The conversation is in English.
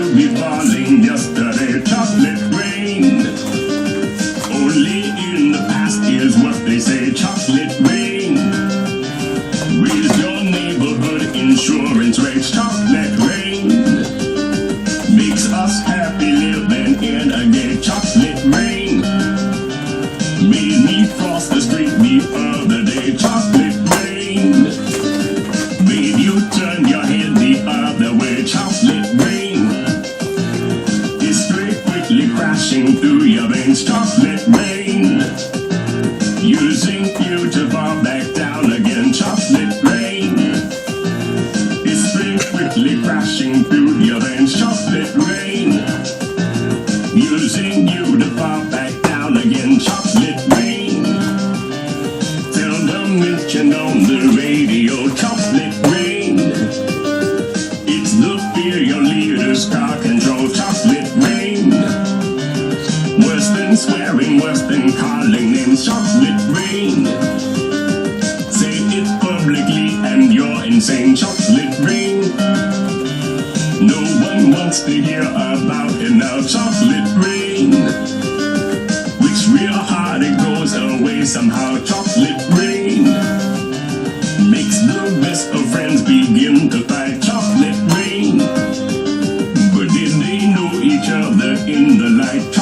to be falling yesterday. Chocolate rain. Only in the past is what they say. Chocolate rain. Raise your neighborhood insurance rates. Chocolate rain makes us happy living in a gay. Chocolate rain made me cross the street the other day. Chocolate rain made you turn your head the other way. Chocolate rain is straight quickly crashing through your veins. Chocolate rain using you to fall back down again. Chocolate rain is straight quickly crashing through your veins. Chocolate rain using you to fall back down again. Chocolate rain tell them mentioned on the radio. Chocolate rain it's the fear your leaders car control. Chocolate rain worse than swearing, worse than calling names. Chocolate rain say it publicly and you're insane. Chocolate rain no one wants to hear about it now. Chocolate rain